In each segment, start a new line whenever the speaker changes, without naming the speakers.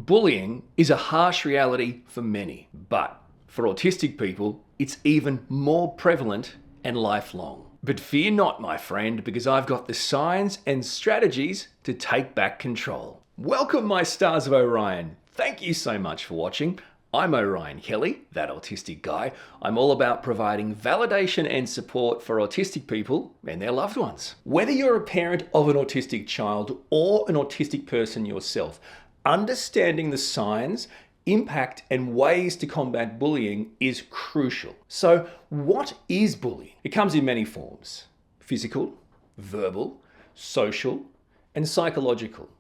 Bullying is a harsh reality for many, but for autistic people, it's even more prevalent and lifelong. But fear not, my friend, because I've got the signs and strategies to take back control. Welcome, my stars of Orion. Thank you so much for watching. I'm Orionkelly, that autistic guy. I'm all about providing validation and support for autistic people and their loved ones. Whether you're a parent of an autistic child or an autistic person yourself, understanding the signs, impact, and ways to combat bullying is crucial. So, what is bullying? It comes in many forms: physical, verbal, social, and psychological.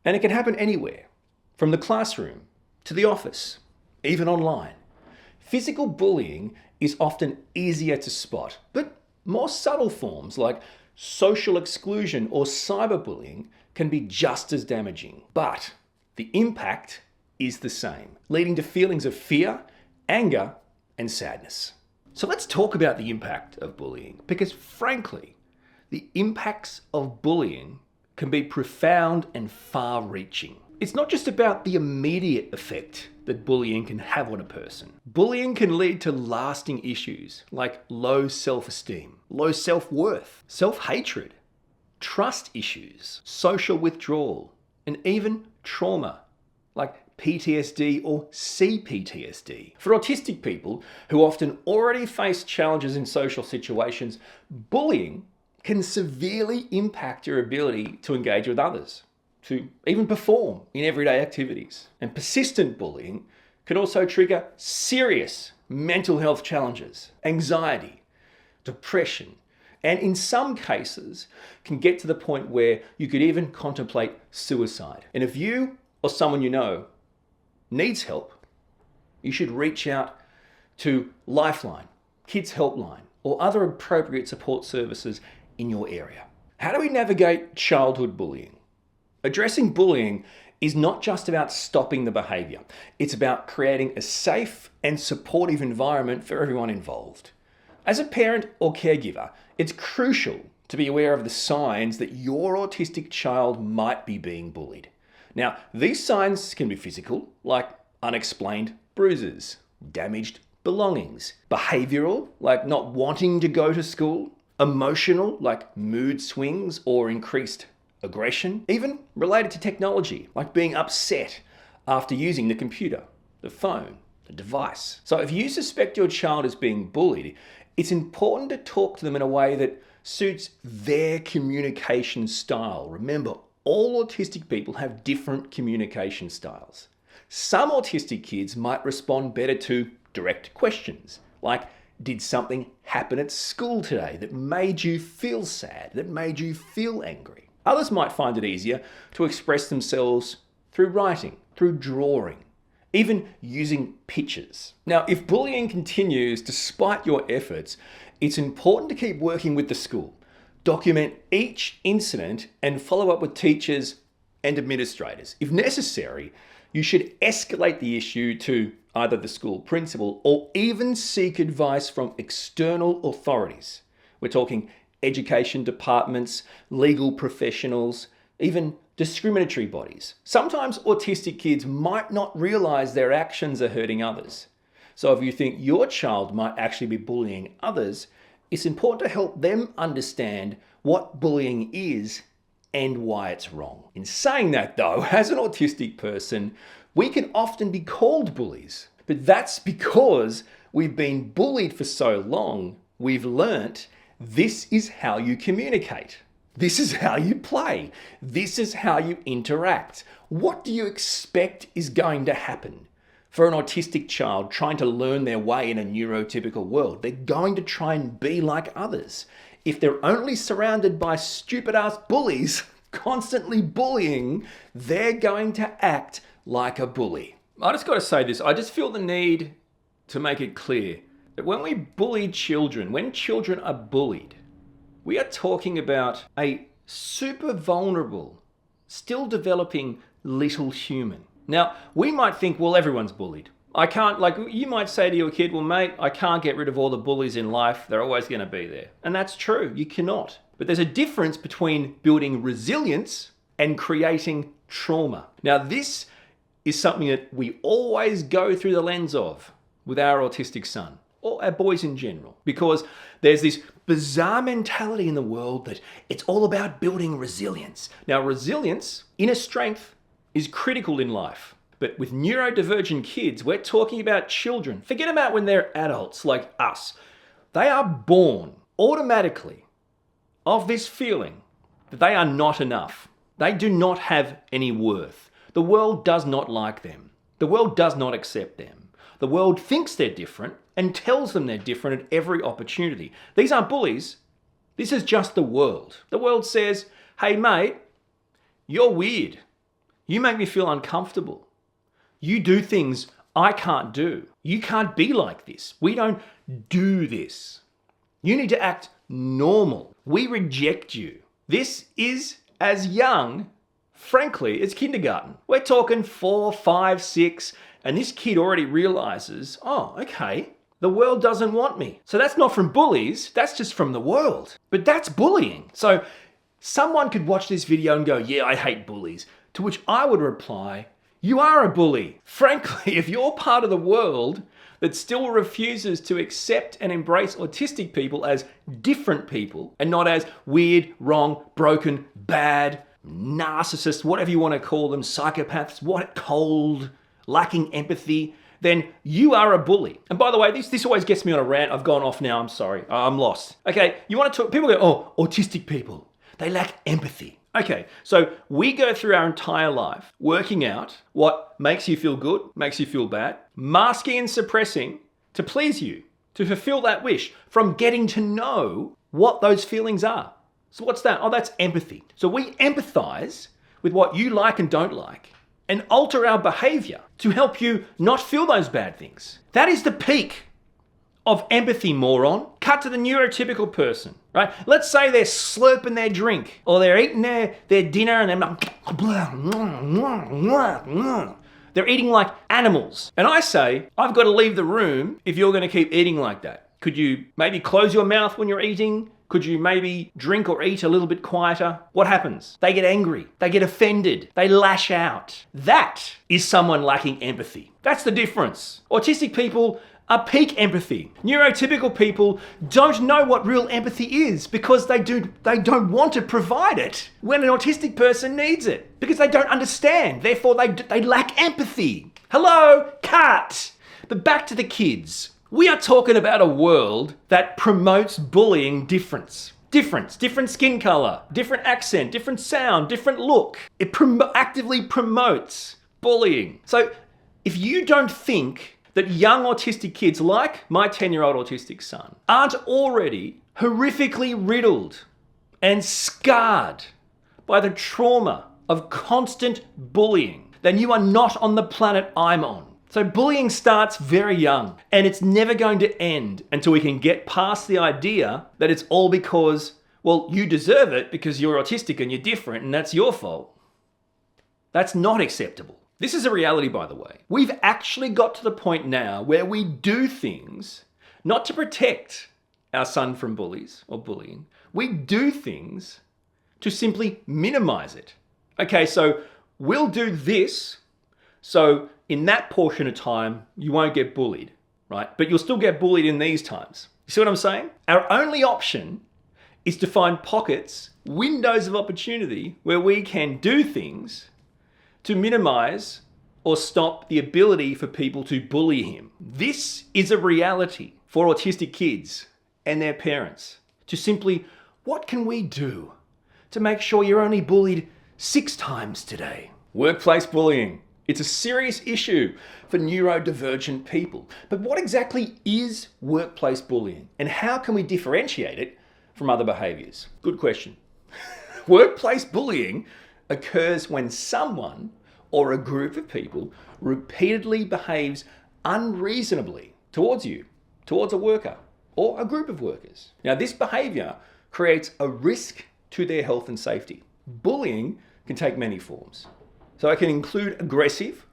And it can happen anywhere, from the classroom to the office, even online. Physical bullying is often easier to spot, but more subtle forms like social exclusion or cyberbullying can be just as damaging. But the impact is the same, leading to feelings of fear, anger, and sadness. So let's talk about the impact of bullying, because frankly, the impacts of bullying can be profound and far-reaching. It's not just about the immediate effect that bullying can have on a person. Bullying can lead to lasting issues like low self-esteem, low self-worth, self-hatred, trust issues, social withdrawal, and even trauma like PTSD or CPTSD. For autistic people who often already face challenges in social situations, bullying can severely impact your ability to engage with others, to even perform in everyday activities. And persistent bullying can also trigger serious mental health challenges, anxiety, depression, and in some cases can get to the point where you could even contemplate suicide. And if you or someone you know needs help, you should reach out to Lifeline, Kids Helpline, or other appropriate support services in your area. How do we navigate childhood bullying? Addressing bullying is not just about stopping the behavior. It's about creating a safe and supportive environment for everyone involved. As a parent or caregiver, it's crucial to be aware of the signs that your autistic child might be being bullied. Now, these signs can be physical, like unexplained bruises, damaged belongings; behavioral, like not wanting to go to school; emotional, like mood swings or increased aggression; even related to technology, like being upset after using the computer, the phone, the device. So if you suspect your child is being bullied, it's important to talk to them in a way that suits their communication style. Remember, all autistic people have different communication styles. Some autistic kids might respond better to direct questions, like, did something happen at school today that made you feel sad, that made you feel angry? Others might find it easier to express themselves through writing, through drawing, even using pictures. Now, if bullying continues despite your efforts, it's important to keep working with the school. Document each incident and follow up with teachers and administrators. If necessary, you should escalate the issue to either the school principal or even seek advice from external authorities. We're talking education departments, legal professionals, even discriminatory bodies. Sometimes autistic kids might not realize their actions are hurting others. So if you think your child might actually be bullying others, it's important to help them understand what bullying is and why it's wrong. In saying that though, as an autistic person, we can often be called bullies, but that's because we've been bullied for so long, we've learnt this is how you communicate. This is how you play. This is how you interact. What do you expect is going to happen? For an autistic child trying to learn their way in a neurotypical world, they're going to try and be like others. If they're only surrounded by stupid-ass bullies constantly bullying, they're going to act like a bully. I just got to say this. I just feel the need to make it clear that when we bully children, when children are bullied, we are talking about a super vulnerable, still developing little human. Now, we might think, well, everyone's bullied. I can't, like, you might say to your kid, well, mate, I can't get rid of all the bullies in life. They're always going to be there. And that's true. You cannot. But there's a difference between building resilience and creating trauma. Now, this is something that we always go through the lens of with our autistic son, or our boys in general, because there's this bizarre mentality in the world that it's all about building resilience. Now, resilience, inner strength, is critical in life. But with neurodivergent kids, we're talking about children. Forget about when they're adults like us. They are born automatically of this feeling that they are not enough. They do not have any worth. The world does not like them. The world does not accept them. The world thinks they're different and tells them they're different at every opportunity. These aren't bullies. This is just the world. The world says, hey mate, you're weird. You make me feel uncomfortable. You do things I can't do. You can't be like this. We don't do this. You need to act normal. We reject you. This is as young, frankly, as kindergarten. We're talking 4, 5, 6, and this kid already realizes, oh, okay, the world doesn't want me. So that's not from bullies, that's just from the world. But that's bullying. So someone could watch this video and go, yeah, I hate bullies. To which I would reply, you are a bully. Frankly, if you're part of the world that still refuses to accept and embrace autistic people as different people and not as weird, wrong, broken, bad, narcissists, whatever you want to call them, psychopaths, cold, lacking empathy, then you are a bully. And by the way, this always gets me on a rant. I've gone off now, I'm sorry. I'm lost. Okay, you want to talk, people go, oh, autistic people, they lack empathy. Okay, so we go through our entire life working out what makes you feel good, makes you feel bad, masking and suppressing to please you, to fulfill that wish, from getting to know what those feelings are. So what's that? Oh, that's empathy. So we empathize with what you like and don't like and alter our behavior to help you not feel those bad things. That is the peak of empathy, moron. Cut to the neurotypical person, right? Let's say they're slurping their drink or they're eating their dinner and they're eating like animals. And I say, I've got to leave the room if you're going to keep eating like that. Could you maybe close your mouth when you're eating? Could you maybe drink or eat a little bit quieter? What happens? They get angry. They get offended. They lash out. That is someone lacking empathy. That's the difference. Autistic people are peak empathy. Neurotypical people don't know what real empathy is because they don't want to provide it when an autistic person needs it because they don't understand. Therefore, they lack empathy. Hello, cut. But back to the kids. We are talking about a world that promotes bullying difference. Different skin color, different accent, different sound, different look. It actively promotes bullying. So if you don't think that young autistic kids like my 10-year-old autistic son aren't already horrifically riddled and scarred by the trauma of constant bullying, then you are not on the planet I'm on. So bullying starts very young and it's never going to end until we can get past the idea that it's all because, well, you deserve it because you're autistic and you're different and that's your fault. That's not acceptable. This is a reality, by the way. We've actually got to the point now where we do things not to protect our son from bullies or bullying. We do things to simply minimize it. Okay, so we'll do this so in that portion of time, you won't get bullied, right? But you'll still get bullied in these times. You see what I'm saying? Our only option is to find pockets, windows of opportunity where we can do things to minimize or stop the ability for people to bully him. This is a reality for autistic kids and their parents. To simply, what can we do to make sure you're only bullied 6 times today? Workplace bullying. It's a serious issue for neurodivergent people. But what exactly is workplace bullying and how can we differentiate it from other behaviors? Good question. Workplace bullying occurs when someone or a group of people repeatedly behaves unreasonably towards you, towards a worker or a group of workers. Now, this behavior creates a risk to their health and safety. Bullying can take many forms. So it can include aggressive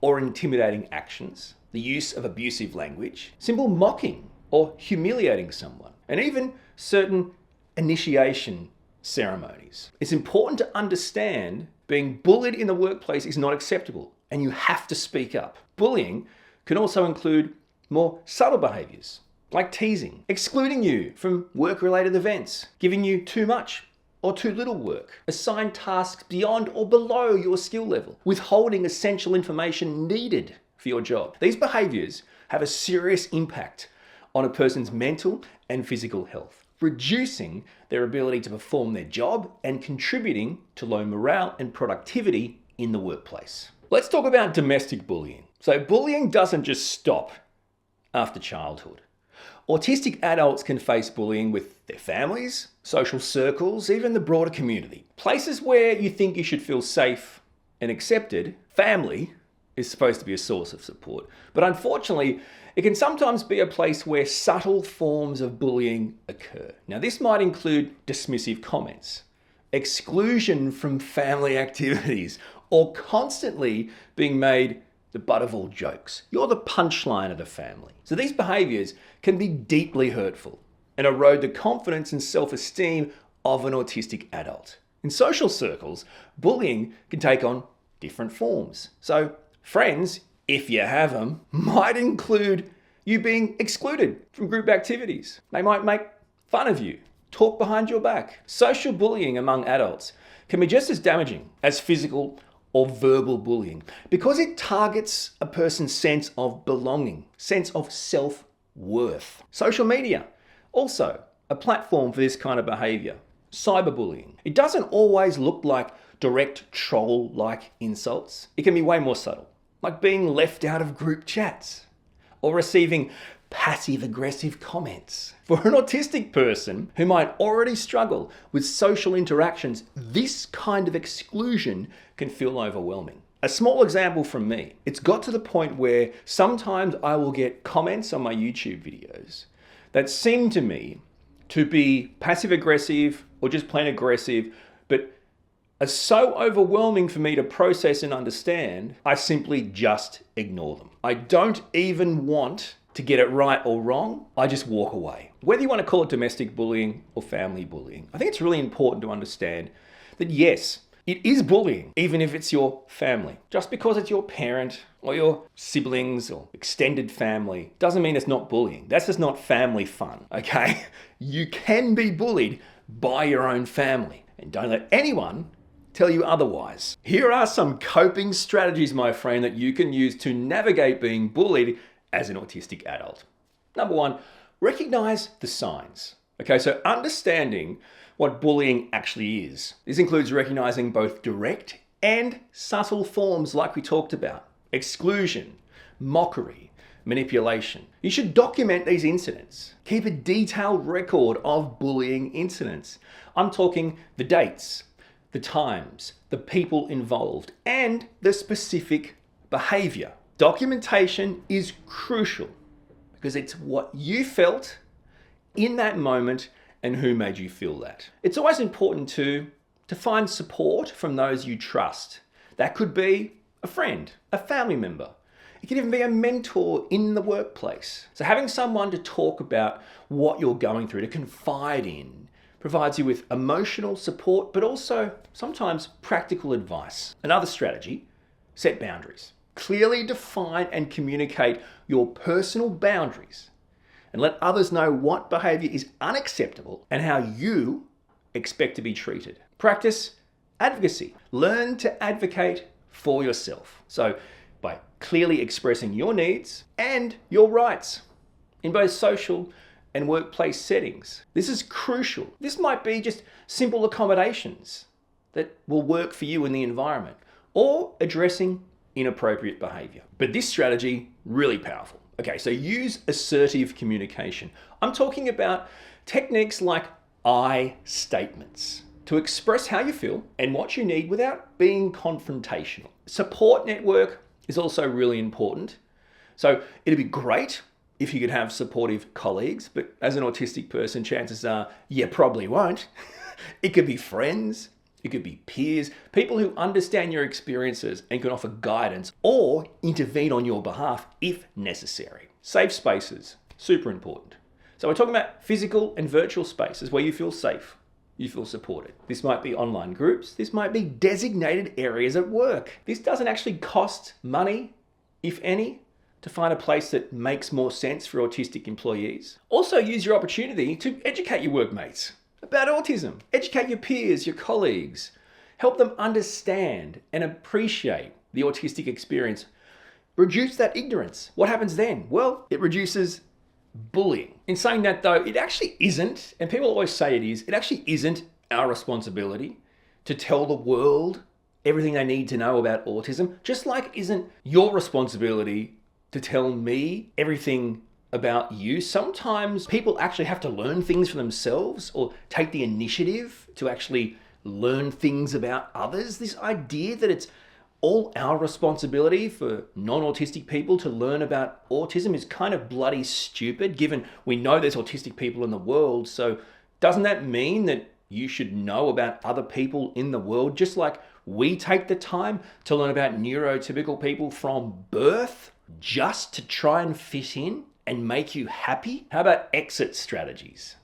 or intimidating actions, the use of abusive language, simple mocking or humiliating someone, and even certain initiation ceremonies. It's important to understand being bullied in the workplace is not acceptable and you have to speak up. Bullying can also include more subtle behaviours, like teasing, excluding you from work-related events, giving you too much or too little work, assign tasks beyond or below your skill level, withholding essential information needed for your job. These behaviours have a serious impact on a person's mental and physical health, reducing their ability to perform their job and contributing to low morale and productivity in the workplace. Let's talk about domestic bullying. So bullying doesn't just stop after childhood. Autistic adults can face bullying with their families, social circles, even the broader community. Places where you think you should feel safe and accepted, family is supposed to be a source of support. But unfortunately, it can sometimes be a place where subtle forms of bullying occur. Now, this might include dismissive comments, exclusion from family activities, or constantly being made the butt of all jokes. You're the punchline of the family. So these behaviours can be deeply hurtful and erode the confidence and self-esteem of an autistic adult. In social circles, bullying can take on different forms. So friends, if you have them, might include you being excluded from group activities. They might make fun of you, talk behind your back. Social bullying among adults can be just as damaging as physical or verbal bullying because it targets a person's sense of belonging, sense of self-worth. Social media, also a platform for this kind of behaviour. Cyberbullying. It doesn't always look like direct troll-like insults. It can be way more subtle, like being left out of group chats or receiving passive-aggressive comments. For an autistic person who might already struggle with social interactions, this kind of exclusion can feel overwhelming. A small example from me. It's got to the point where sometimes I will get comments on my YouTube videos that seem to me to be passive-aggressive or just plain aggressive, but are so overwhelming for me to process and understand, I simply just ignore them. I don't even want to get it right or wrong, I just walk away. Whether you want to call it domestic bullying or family bullying, I think it's really important to understand that yes, it is bullying, even if it's your family. Just because it's your parent or your siblings or extended family doesn't mean it's not bullying. That's just not family fun, okay? You can be bullied by your own family, and don't let anyone tell you otherwise. Here are some coping strategies, my friend, that you can use to navigate being bullied as an autistic adult. Number one, recognize the signs. Okay, so understanding what bullying actually is. This includes recognizing both direct and subtle forms like we talked about. Exclusion, mockery, manipulation. You should document these incidents. Keep a detailed record of bullying incidents. I'm talking the dates, the times, the people involved, and the specific behavior. Documentation is crucial because it's what you felt in that moment and who made you feel that. It's always important to find support from those you trust. That could be a friend, a family member. It could even be a mentor in the workplace. So having someone to talk about what you're going through, to confide in, provides you with emotional support, but also sometimes practical advice. Another strategy, set boundaries. Clearly define and communicate your personal boundaries and let others know what behavior is unacceptable and how you expect to be treated. Practice advocacy. Learn to advocate for yourself. So by clearly expressing your needs and your rights in both social and workplace settings. This is crucial. This might be just simple accommodations that will work for you in the environment or addressing inappropriate behavior. But this strategy, really powerful. Okay, so use assertive communication. I'm talking about techniques like I statements to express how you feel and what you need without being confrontational. Support network is also really important. So it'd be great if you could have supportive colleagues, but as an autistic person, chances are you probably won't. It could be friends, it could be peers, people who understand your experiences and can offer guidance or intervene on your behalf if necessary. Safe spaces, super important. So we're talking about physical and virtual spaces where you feel safe, you feel supported. This might be online groups. This might be designated areas at work. This doesn't actually cost money, if any, to find a place that makes more sense for autistic employees. Also use your opportunity to educate your workmates about autism. Educate your peers, your colleagues. Help them understand and appreciate the autistic experience. Reduce that ignorance. What happens then? Well, it reduces bullying. In saying that though, it actually isn't, and people always say it actually isn't our responsibility to tell the world everything they need to know about autism, just like it isn't your responsibility to tell me everything about you. Sometimes people actually have to learn things for themselves or take the initiative to actually learn things about others. This idea that it's all our responsibility for non-autistic people to learn about autism is kind of bloody stupid, given we know there's autistic people in the world. So doesn't that mean that you should know about other people in the world, just like we take the time to learn about neurotypical people from birth just to try and fit in and make you happy? How about exit strategies?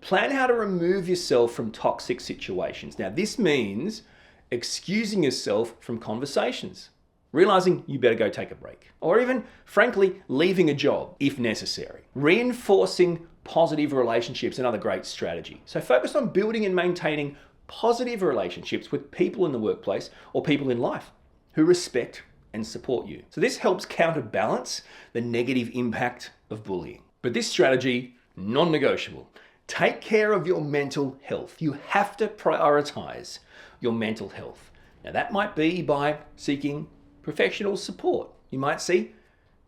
Plan how to remove yourself from toxic situations. Now, this means excusing yourself from conversations, realizing you better go take a break, or even, frankly, leaving a job if necessary. Reinforcing positive relationships, another great strategy. So focus on building and maintaining positive relationships with people in the workplace or people in life who respect and support you. So this helps counterbalance the negative impact of bullying. But this strategy, non-negotiable. Take care of your mental health. You have to prioritize your mental health. Now that might be by seeking professional support. You might see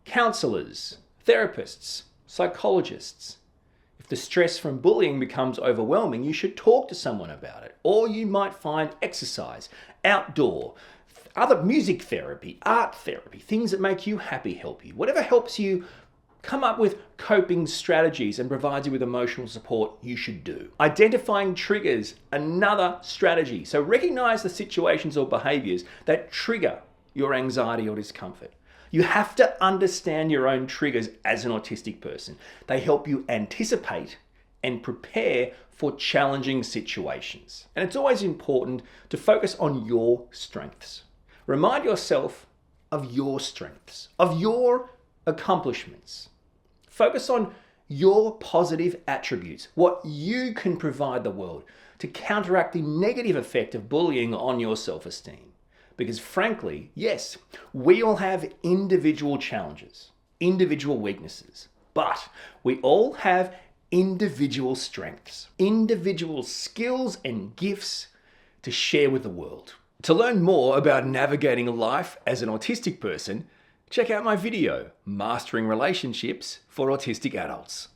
counselors, therapists, psychologists. If the stress from bullying becomes overwhelming, you should talk to someone about it. Or you might find exercise, outdoor, other music therapy, art therapy, things that make you happy help you. Whatever helps you come up with coping strategies and provides you with emotional support, you should do. Identifying triggers, another strategy. So recognize the situations or behaviors that trigger your anxiety or discomfort. You have to understand your own triggers as an autistic person. They help you anticipate and prepare for challenging situations. And it's always important to focus on your strengths. Remind yourself of your strengths, of your accomplishments. Focus on your positive attributes, what you can provide the world to counteract the negative effect of bullying on your self-esteem. Because frankly, yes, we all have individual challenges, individual weaknesses, but we all have individual strengths, individual skills and gifts to share with the world. To learn more about navigating life as an autistic person, check out my video, Mastering Relationships for Autistic Adults.